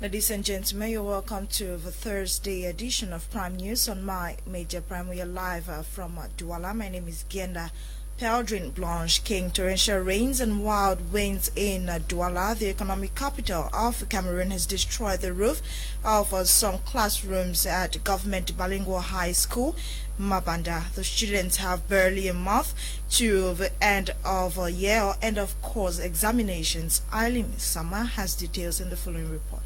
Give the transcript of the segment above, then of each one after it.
Ladies and gentlemen, you're welcome to the Thursday edition of Prime News on my major Prime. We are live from Douala. My name is Lanche Peldrine. King torrential rains and wild winds in Douala, the economic capital of Cameroon, has destroyed the roof of some classrooms at Government Bilingual High School, Mabanda. The students have barely a month to the end of a year or end of course examinations. Eileen Sama has details in the following report.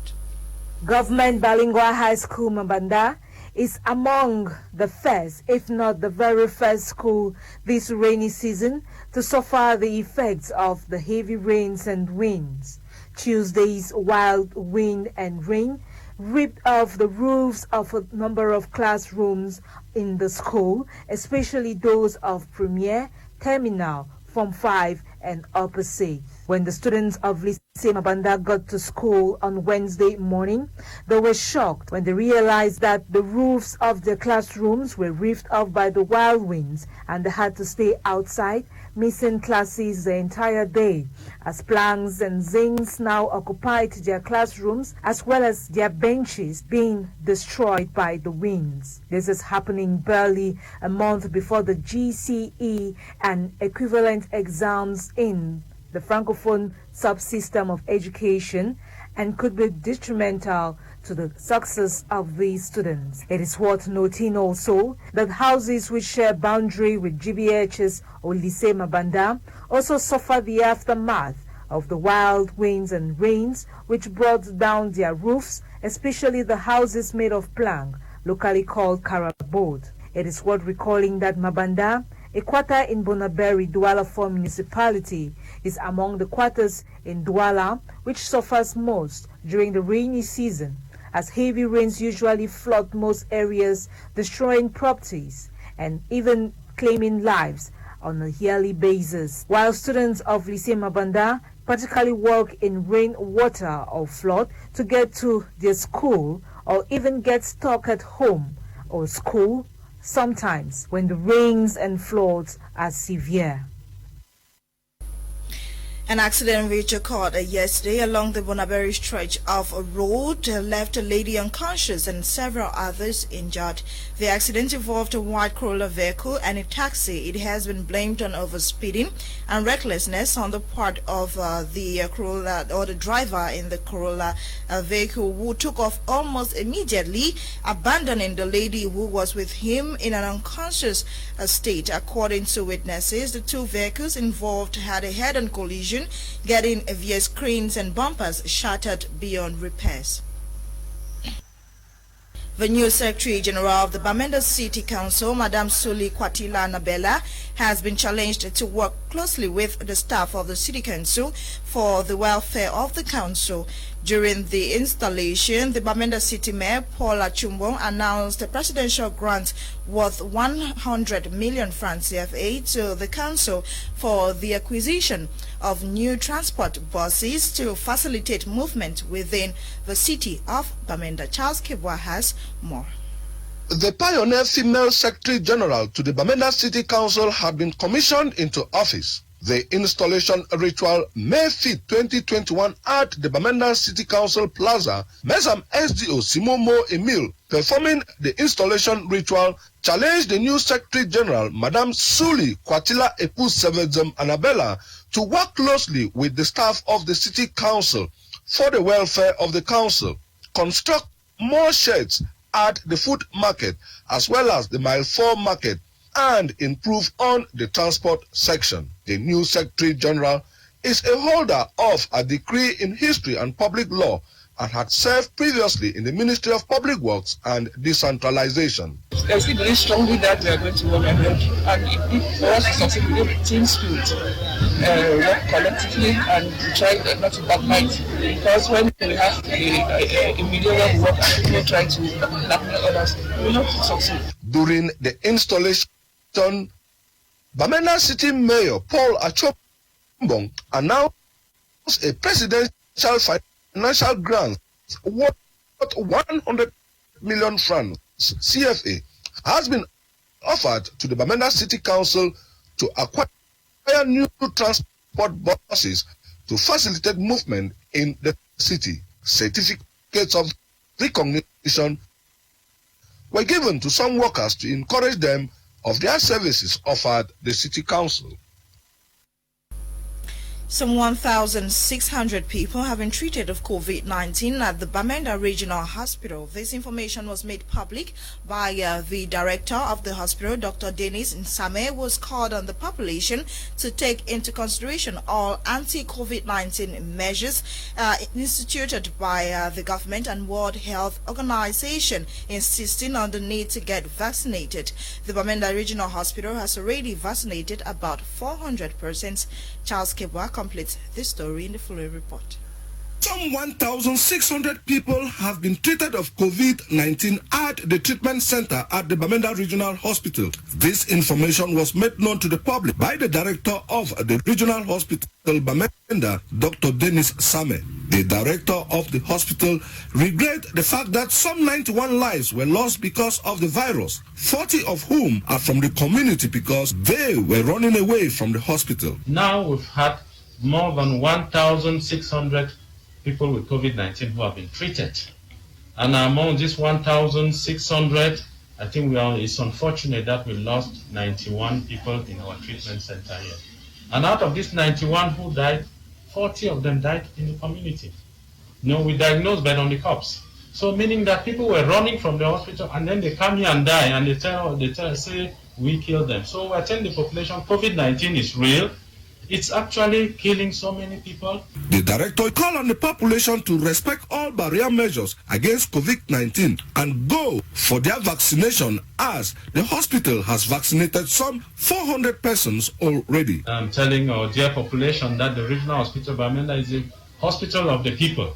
Government Bilingual High School Mabanda is among the first, if not the very first school this rainy season to suffer the effects of the heavy rains and winds. Tuesday's wild wind and rain ripped off the roofs of a number of classrooms in the school, especially those of Premier, Terminal, Form 5 and Upper 6. When the students of Lycée Mabanda got to school on Wednesday morning, they were shocked when they realized that the roofs of their classrooms were ripped off by the wild winds and they had to stay outside, missing classes the entire day, as planks and zincs now occupied their classrooms as well as their benches being destroyed by the winds. This is happening barely a month before the GCE and equivalent exams in the Francophone subsystem of education and could be detrimental to the success of these students. It is worth noting also that houses which share boundary with GBH's or Lycée Mabanda also suffer the aftermath of the wild winds and rains which brought down their roofs, especially the houses made of plank, locally called carabode. It is worth recalling that Mabanda, a quarter in Bonaberi, Douala 4 municipality, is among the quarters in Douala which suffers most during the rainy season, as heavy rains usually flood most areas, destroying properties and even claiming lives on a yearly basis. While students of Lycée Mabanda practically walk in rain, water or flood to get to their school or even get stuck at home or school, sometimes when the rains and floods are severe. An accident which occurred yesterday along the Bonaberi stretch of a road left a lady unconscious and several others injured. The accident involved a white Corolla vehicle and a taxi. It has been blamed on overspeeding and recklessness on the part of the Corolla or the driver in the Corolla vehicle, who took off almost immediately, abandoning the lady who was with him in an unconscious state. According to witnesses, the two vehicles involved had a head-on collision, getting vehicle screens and bumpers shattered beyond repairs. The new Secretary General of the Bamenda City Council, Madam Suli Kwatila Nabella, has been challenged to work closely with the staff of the City Council for the welfare of the council. During the installation, the Bamenda City Mayor, Paul Achumbong, announced a presidential grant worth 100 million francs CFA to the council for the acquisition of new transport buses to facilitate movement within the city of Bamenda. Charles Kibwa has more. The pioneer female Secretary General to the Bamenda City Council had been commissioned into office. The installation ritual May 5, 2021 at the Bamenda City Council Plaza, Mesam SDO Simomo Emil, performing the installation ritual, challenged the new Secretary General, Madam Suli Kwatila Epu Sevedzem Annabella, to work closely with the staff of the City Council for the welfare of the council, construct more sheds at the food market as well as the Mile 4 market, and improve on the transport section. The new Secretary General is a holder of a degree in history and public law and had served previously in the Ministry of Public Works and Decentralization. I feel very strongly that we are going to work ahead, and for us to succeed, we need team spirit, work collectively and try not to backbite, because when we have a media where we work and people try to blackmail others, we will not succeed. During the installation, Bamenda City Mayor Paul Achumbong announced a presidential financial grant worth 100 million francs CFA has been offered to the Bamenda City Council to acquire new transport buses to facilitate movement in the city. Certificate certificates of recognition were given to some workers to encourage them of their services offered the City Council. Some 1,600 people have been treated of COVID-19 at the Bamenda Regional Hospital. This information was made public by the director of the hospital, Dr. Dennis Nsame, who was called on the population to take into consideration all anti-COVID-19 measures instituted by the government and World Health Organization, insisting on the need to get vaccinated. The Bamenda Regional Hospital has already vaccinated about 400 persons. Charles Kebwa completes this story in the following report. Some 1,600 people have been treated of COVID-19 at the treatment center at the Bamenda Regional Hospital. This information was made known to the public by the director of the Regional Hospital Bamenda, Dr. Dennis Nsame. The director of the hospital regrets the fact that some 91 lives were lost because of the virus, 40 of whom are from the community because they were running away from the hospital. Now we've had more than 1,600 people with COVID-19 who have been treated. And among these 1,600, I think it's unfortunate that we lost 91 people in our treatment center here. And out of these 91 who died, 40 of them died in the community. We diagnosed bed on the corpse. So meaning that people were running from the hospital and then they come here and die and they say we killed them. So we're telling the population COVID-19 is real. It's actually killing so many people. The director called on the population to respect all barrier measures against COVID-19 and go for their vaccination, as the hospital has vaccinated some 400 persons already. I'm telling our dear population that the Regional Hospital Bamenda is a hospital of the people.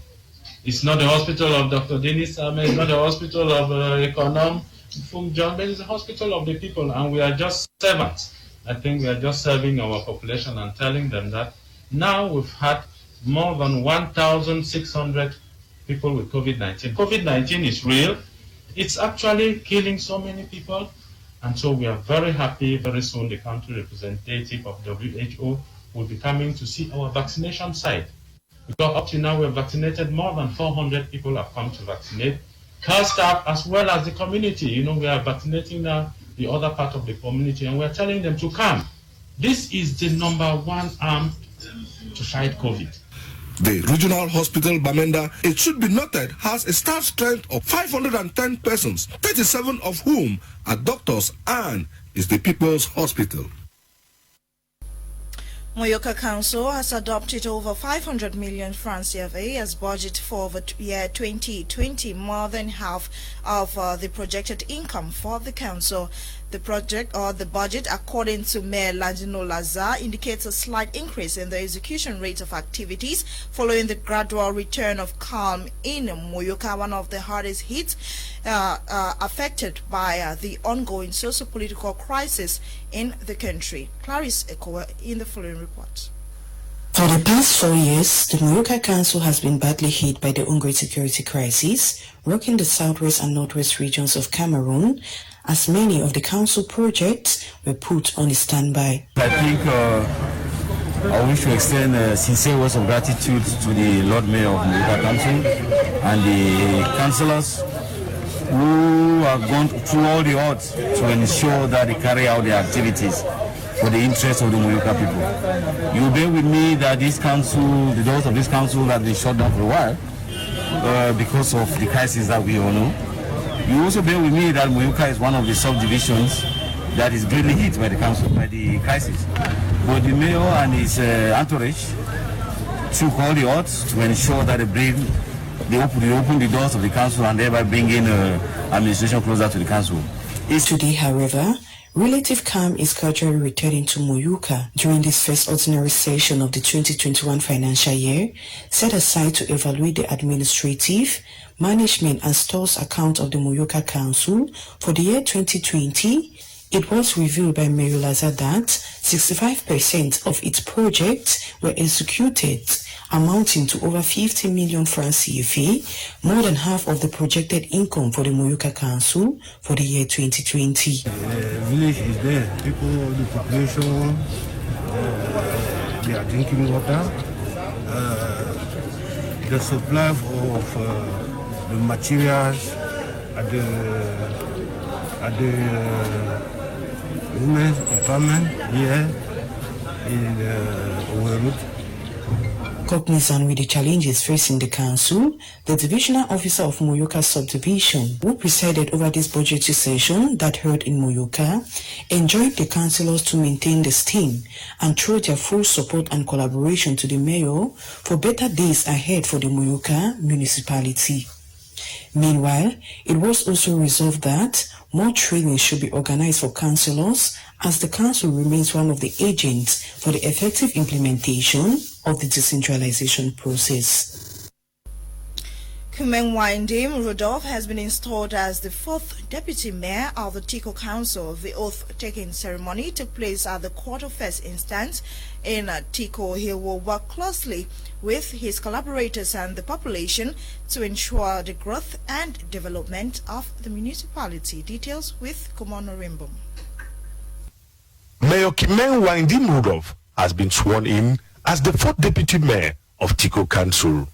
It's not the hospital of Dr. Dennis Nsame, it's not the hospital of Econom Fung John, but it's a hospital of the people, and we are just servants. I think we are just serving our population and telling them that now we've had more than 1,600 people with COVID-19. COVID-19 is real. It's actually killing so many people. And so we are very happy. Very soon the country representative of WHO will be coming to see our vaccination site. Because up to now we have vaccinated more than 400 people have come to vaccinate. Care staff as well as the community. We are vaccinating now the other part of the community, and we're telling them to come. This is the number one arm to fight COVID. The Regional Hospital Bamenda, it should be noted, has a staff strength of 510 persons, 37 of whom are doctors, and is the People's Hospital. Moyoka Council has adopted over 500 million francs CFA as budget for the year 2020, more than half of the projected income for the council. The budget, according to Mayor Ladino Lazar, indicates a slight increase in the execution rate of activities following the gradual return of calm in Moyoka, one of the hardest hit affected by the ongoing socio-political crisis in the country. Clarice Ekowa in the following report. For the past 4 years, the Moyoka Council has been badly hit by the ongoing security crisis, rocking the southwest and northwest regions of Cameroon, as many of the council projects were put on standby. I think I wish to extend sincere words of gratitude to the Lord Mayor of Moyoka Council and the councillors who have gone through all the odds to ensure that they carry out their activities for the interest of the Moyoka people. You bear with me that this council, the doors of this council have been shut down for a while because of the crisis that we all know. You also bear with me that Moyoka is one of the subdivisions that is greatly hit by the council, by the crisis. But the mayor and his entourage took all the odds to ensure that they open the doors of the council and thereby bring in administration closer to the council. Today, however, relative calm is gradually returning to Moyoka during this first ordinary session of the 2021 financial year, set aside to evaluate the administrative, management and stores account of the Moyoka Council for the year 2020. It was revealed by Mayor Lazar that 65% of its projects were executed, amounting to over 50 million francs CFA, more than half of the projected income for the Moyoka Council for the year 2020. The village is there. People, the population, they are drinking water. The supply of the materials at the women's empowerment here in Owerud. Cognizant with the challenges facing the council, the divisional officer of Moyoka subdivision, who presided over this budgetary session that held in Moyoka, enjoined the councillors to maintain the steam and throw their full support and collaboration to the mayor for better days ahead for the Moyoka municipality. Meanwhile, it was also resolved that more training should be organized for councillors, as the council remains one of the agents for the effective implementation of the decentralization process. Kumeng Rudolph has been installed as the 4th Deputy Mayor of the Tiko Council. The oath-taking ceremony took place at the Court of First Instance in Tiko. He will work closely with his collaborators and the population to ensure the growth and development of the municipality. Details with Kumono Rimbo. Mayor Kumeng Rudolph has been sworn in as the 4th Deputy Mayor of Tiko Council.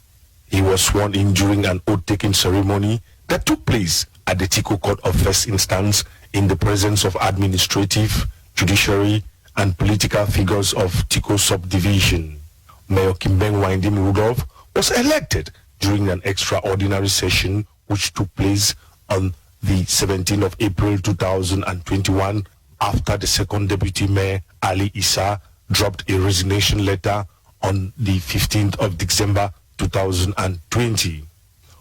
He was sworn in during an oath-taking ceremony that took place at the Tiko Court of First Instance in the presence of administrative, judiciary, and political figures of Tiko subdivision. Mayor Kumeng Rudolph was elected during an extraordinary session which took place on the 17th of April 2021 after the 2nd Deputy Mayor Ali Issa dropped a resignation letter on the 15th of December 2020.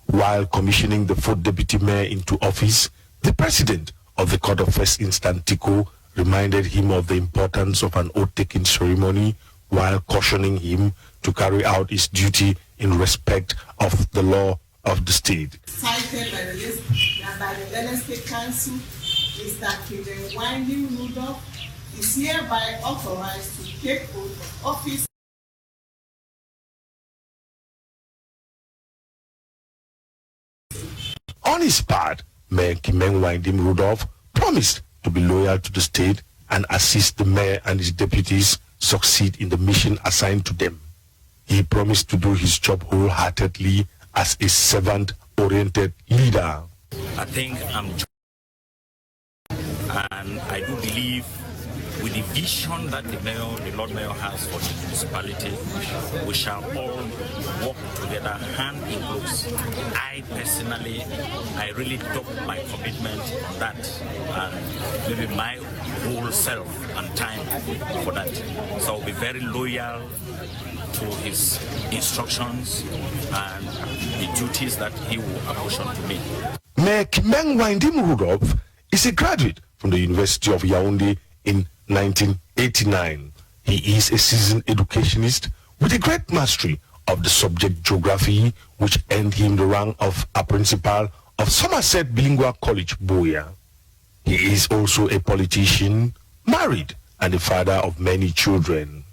While commissioning the 4th Deputy Mayor into office, the President of the Court of First Instance Tiko reminded him of the importance of an oath-taking ceremony while cautioning him to carry out his duty in respect of the law of the state. Cited by the Lagos State Council is that Kumeng Rudolph is hereby authorized to take oath of office. On his part, Mayor Kumeng Rudolph promised to be loyal to the state and assist the mayor and his deputies succeed in the mission assigned to them. He promised to do his job wholeheartedly as a servant-oriented leader. I think and I do believe with the vision that the Lord Mayor has for the municipality, we shall all work together hand in glove. I personally, I really took my commitment on that and maybe my whole self and time for that. So I'll be very loyal to his instructions and the duties that he will apportion to me. Mayor Kumeng Rudolph is a graduate from the University of Yaoundé in 1989. He is a seasoned educationist with a great mastery of the subject geography, which earned him the rank of a principal of Somerset Bilingual College, Boya. He is also a politician, married, and a father of many children.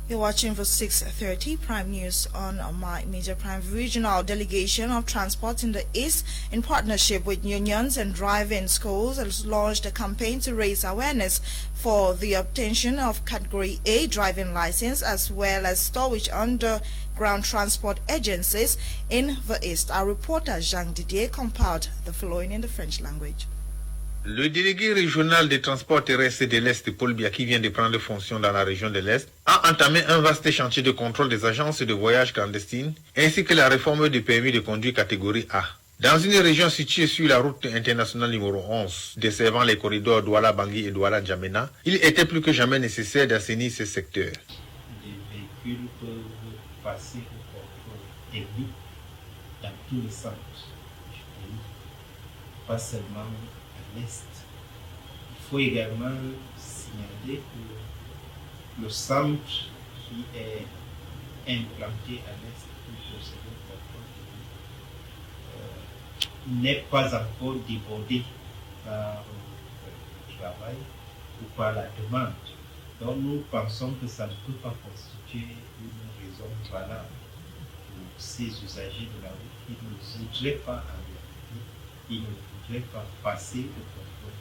You're watching for 6:30 Prime News on My Media Prime. Regional Delegation of Transport in the East, in partnership with unions and driving schools, has launched a campaign to raise awareness for the obtention of Category A driving license, as well as storage underground transport agencies in the East. Our reporter Jean Didier compiled the following in the French language. Le délégué régional des transports terrestres de l'Est, Paul Bia, qui vient de prendre fonction dans la région de l'Est, a entamé un vaste chantier de contrôle des agences de voyage clandestines, ainsi que la réforme du permis de conduire catégorie A. Dans une région située sur la route internationale numéro 11, desservant les corridors Douala-Bangui et Douala-Djamena, il était plus que jamais nécessaire d'assainir ce secteur. Les véhicules peuvent passer au contrôle technique dans tous les centres du pays, pas seulement à l'Est. Il faut également signaler que le centre qui est implanté à l'Est pour procéder au contrôle n'est pas encore débordé par le travail ou par la demande. Donc nous pensons que ça ne peut pas constituer une raison valable pour ces usagers de la route qui ne voudraient pas arrêter, qui ne voudraient pas passer au contrôle.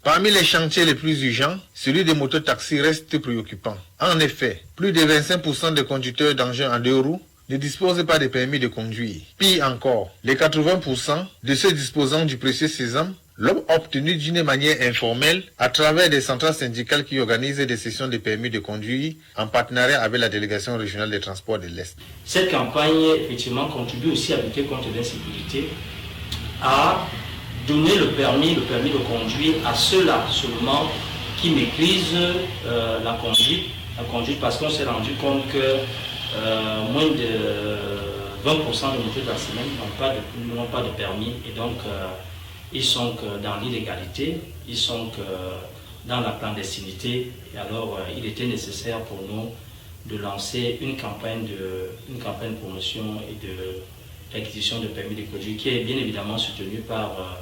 Parmi les chantiers les plus urgents, celui des mototaxis reste préoccupant. En effet, plus de 25% des conducteurs d'engins en deux roues ne disposent pas de permis de conduire. Pire encore, les 80% de ceux disposant du précieux sésame l'ont obtenu d'une manière informelle à travers des centrales syndicales qui organisent des sessions de permis de conduire en partenariat avec la délégation régionale des transports de l'Est. Cette campagne, effectivement, contribue aussi à lutter contre l'insécurité, à donner le permis de conduire à ceux-là seulement qui maîtrisent la conduite parce qu'on s'est rendu compte que moins de 20% de motos de la semaine n'ont pas de permis et donc ils sont dans l'illégalité, ils sont dans la clandestinité et alors il était nécessaire pour nous de lancer une campagne de promotion et de l'acquisition de permis de conduire qui est bien évidemment soutenue par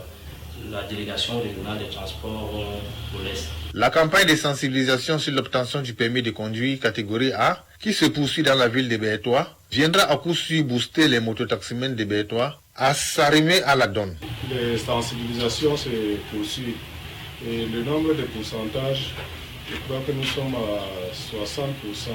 la délégation régionale des transports pour l'Est. La campagne de sensibilisation sur l'obtention du permis de conduire catégorie A, qui se poursuit dans la ville de Bétois, viendra à coup sûr booster les mototaximens de Bétois à s'arrimer à la donne. Les sensibilisations se poursuivent et le nombre de pourcentages, je crois que nous sommes à 60%.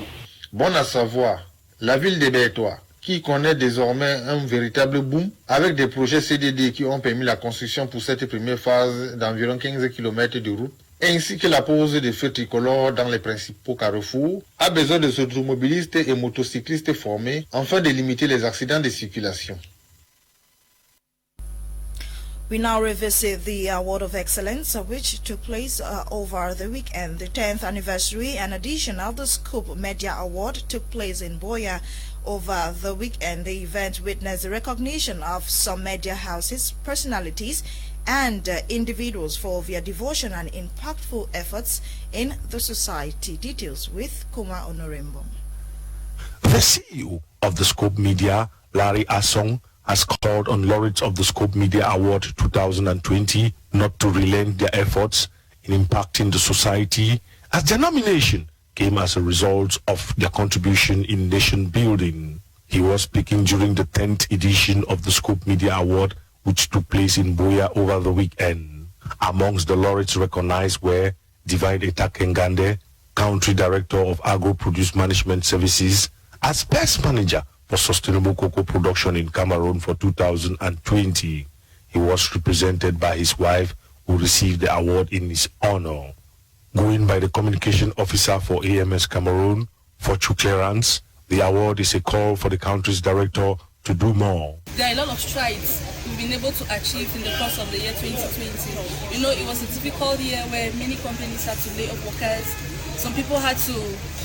Bon à savoir, la ville de Bétois, qui connaît désormais un véritable boom, avec des projets CDD qui ont permis la construction pour cette première phase d'environ 15 km de route, ainsi que la pose de feux tricolores dans les principaux carrefours, a besoin de automobilistes et motocyclistes formés afin de limiter les accidents de circulation. We now revisit the Award of Excellence, which took place over the weekend. The 10th anniversary and edition of the Scoop Media Award took place in Boya over the weekend. The event witnessed the recognition of some media houses, personalities, and individuals for their devotion and impactful efforts in the society. Details with Kuma Honorembo. The CEO of the Scope Media, Larry Asong, has called on laureates of the Scope Media Award 2020 not to relent their efforts in impacting the society, as their nomination came as a result of their contribution in nation building. He was speaking during the 10th edition of the Scope Media Award, which took place in Boya over the weekend. Amongst the laureates recognized were Divine Eta Kengande, Country Director of Agro Produce Management Services, as Best Manager for Sustainable Cocoa Production in Cameroon for 2020. He was represented by his wife, who received the award in his honor. Going by the Communication Officer for AMS Cameroon, Fortune Clearance, the award is a call for the country's director to do more. There are a lot of strides we've been able to achieve in the course of the year 2020. You know, it was a difficult year where many companies had to lay off workers. Some people had to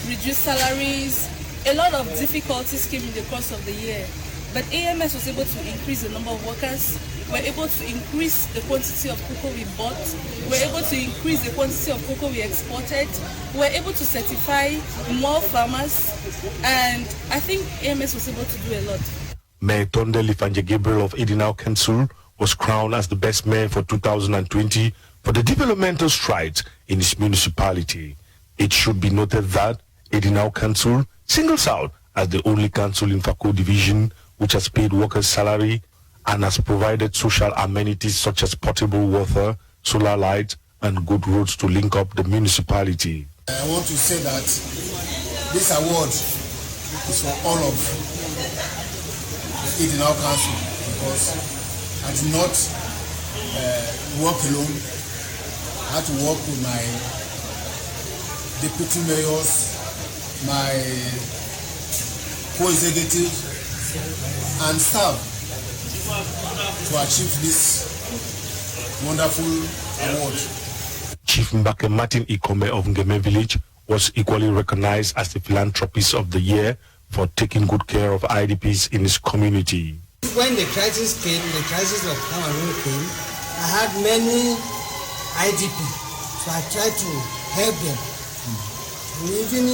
reduce salaries. A lot of difficulties came in the course of the year, but AMS was able to increase the number of workers. We're able to increase the quantity of cocoa we bought. We're able to increase the quantity of cocoa we exported. We're able to certify more farmers, and I think AMS was able to do a lot. Mayor Tonde Lifanje Gabriel of Edinau Council was crowned as the best mayor for 2020 for the developmental strides in his municipality. It should be noted that Edinau Council singles out as the only council in Fako division which has paid workers' salary and has provided social amenities such as potable water, solar lights, and good roads to link up the municipality. I want to say that this award is for all of the Edinau Council, because I did not work alone. I had to work with my deputy mayors, my co-executives and staff to achieve this wonderful award. Chief Mbake Martin Ikome of Ngeme Village was equally recognized as the philanthropist of the year for taking good care of IDPs in his community. When the crisis came, the crisis of Cameroon came, I had many IDPs, so I tried to help them. And even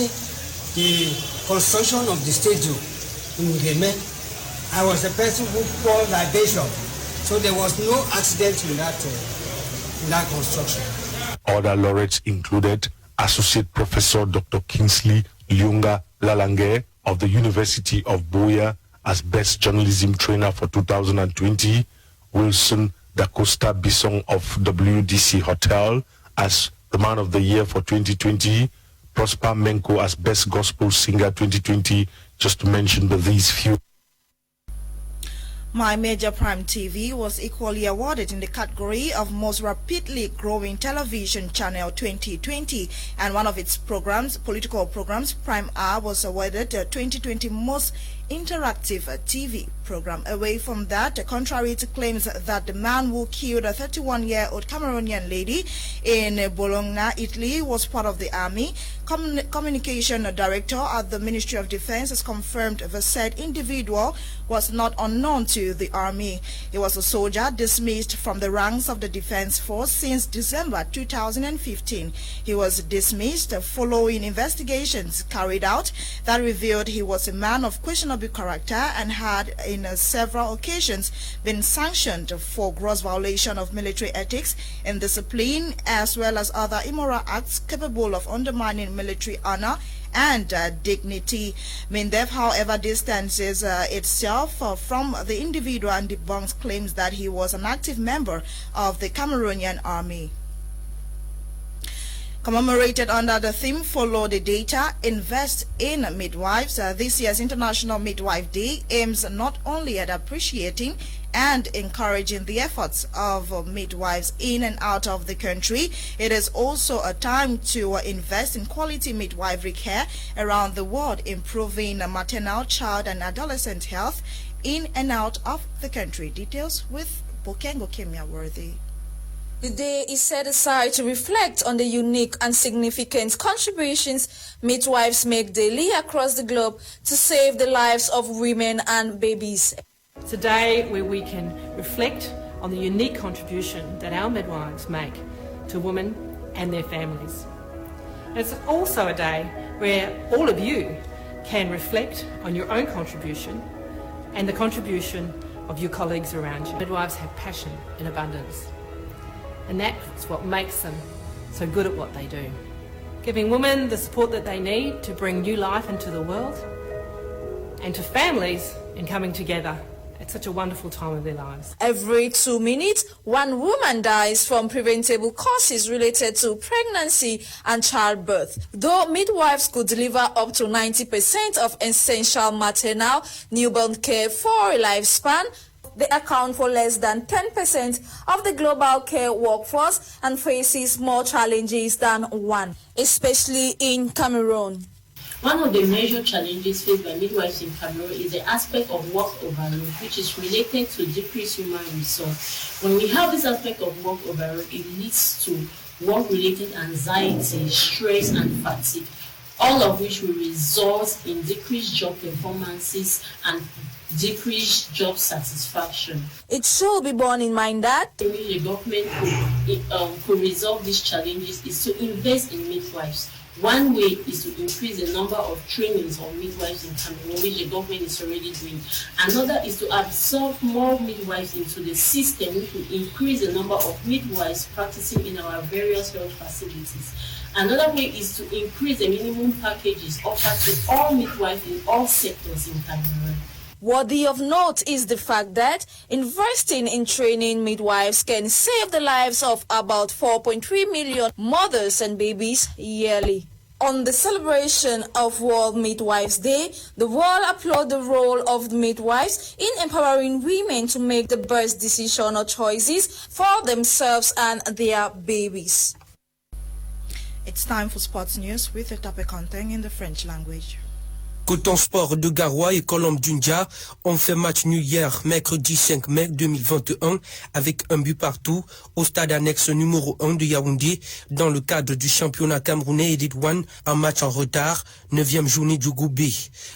the construction of the stadium in Ngeme, I was the person who poured libation, so there was no accident in that construction. Other laureates included Associate Professor Dr. Kingsley Lyunga Lalange of the University of Boya as Best Journalism Trainer for 2020, Wilson Da Costa Bisson of WDC Hotel as the Man of the Year for 2020, Prosper Menko as Best Gospel Singer 2020, just to mention but these few. My Major Prime TV was equally awarded in the category of Most Rapidly Growing Television Channel 2020, and one of its programs, political programs, Prime R, was awarded the 2020 Most Interactive TV program. Away from that, contrary to claims that the man who killed a 31-year-old Cameroonian lady in Bologna, Italy, was part of the army, Communication Director at the Ministry of Defense has confirmed the said individual was not unknown to the army. He was a soldier dismissed from the ranks of the Defense Force since December 2015. He was dismissed following investigations carried out that revealed he was a man of questionable character and had in several occasions been sanctioned for gross violation of military ethics and discipline, as well as other immoral acts capable of undermining military honor and dignity. MINDEF, however, distances itself from the individual and debunks claims that he was an active member of the Cameroonian army. Commemorated under the theme Follow the Data, Invest in Midwives, this year's International Midwife Day aims not only at appreciating and encouraging the efforts of midwives in and out of the country, it is also a time to invest in quality midwifery care around the world, improving maternal, child and adolescent health in and out of the country. Details with Bokengo Kemia Worthy. The day is set aside to reflect on the unique and significant contributions midwives make daily across the globe to save the lives of women and babies. It's a day where we can reflect on the unique contribution that our midwives make to women and their families. It's also a day where all of you can reflect on your own contribution and the contribution of your colleagues around you. Midwives have passion in abundance, and that's what makes them so good at what they do. Giving women the support that they need to bring new life into the world, and to families in coming together at such a wonderful time of their lives. Every 2 minutes, one woman dies from preventable causes related to pregnancy and childbirth. Though midwives could deliver up to 90% of essential maternal newborn care for a lifespan, they account for less than 10% of the global care workforce and faces more challenges than one, especially in Cameroon. One of the major challenges faced by midwives in Cameroon is the aspect of work overload, which is related to decreased human resource. When we have this aspect of work overload, it leads to work-related anxiety, stress, and fatigue, all of which will result in decreased job performances and decreased job satisfaction. It should be borne in mind that the government could resolve these challenges is to invest in midwives. One way is to increase the number of trainings of midwives in Cameroon, which the government is already doing. Another is to absorb more midwives into the system, which will increase the number of midwives practicing in our various health facilities. Another way is to increase the minimum packages offered to all midwives in all sectors in Cameroon. Worthy of note is the fact that investing in training midwives can save the lives of about 4.3 million mothers and babies yearly. On the celebration of World Midwives Day, the world applauded the role of midwives in empowering women to make the best decision or choices for themselves and their babies. It's time for sports news with the topic content in the French language. Coton Sport de Garoua et Colombe Djundja ont fait match nul hier, mercredi 5 mai 2021, avec un but partout au stade annexe numéro 1 de Yaoundé, dans le cadre du championnat camerounais Elite One, un match en retard, 9e journée du groupe B.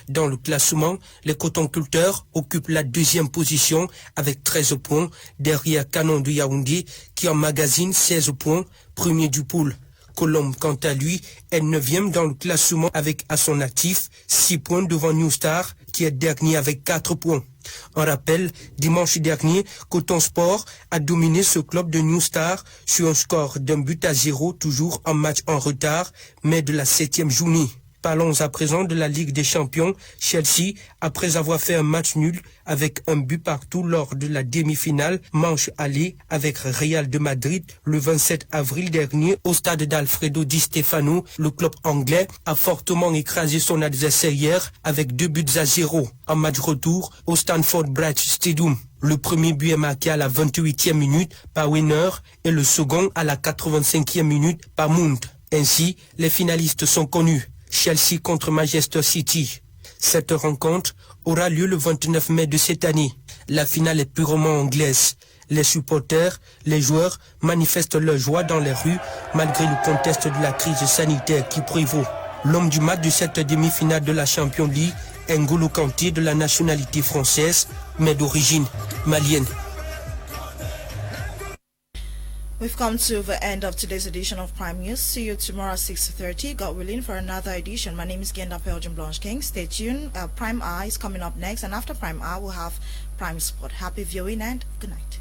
Dans le classement, les cotonculteurs occupent la 2e position avec 13 points, derrière Canon de Yaoundé qui emmagasine 16 points, premier du pool. Colombe, quant à lui, est 9e dans le classement avec à son actif 6 points devant New Star, qui est dernier avec 4 points. En rappel, dimanche dernier, Coton Sport a dominé ce club de New Star sur un score d'1-0, toujours en match en retard, mais de la 7e journée. Parlons à présent de la Ligue des Champions. Chelsea, après avoir fait un match nul avec un but partout lors de la demi-finale, manche aller avec Real de Madrid le 27 avril dernier au stade d'Alfredo Di Stefano. Le club anglais a fortement écrasé son adversaire hier avec 2-0 en match retour au Stamford Bridge Stadium. Le premier but est marqué à la 28e minute par Winner et le second à la 85e minute par Mount. Ainsi, les finalistes sont connus. Chelsea contre Manchester City. Cette rencontre aura lieu le 29 mai de cette année. La finale est purement anglaise. Les supporters, les joueurs manifestent leur joie dans les rues malgré le contexte de la crise sanitaire qui prévaut. L'homme du match de cette demi-finale de la Champions League, N'Golo Kanté, de la nationalité française, mais d'origine malienne. We've come to the end of today's edition of Prime News. See you tomorrow at 6:30. God willing, for another edition. My name is Lanche Peldrine Blanche King. Stay tuned. Prime Eye is coming up next, and after Prime Eye, we'll have Prime Sport. Happy viewing and good night.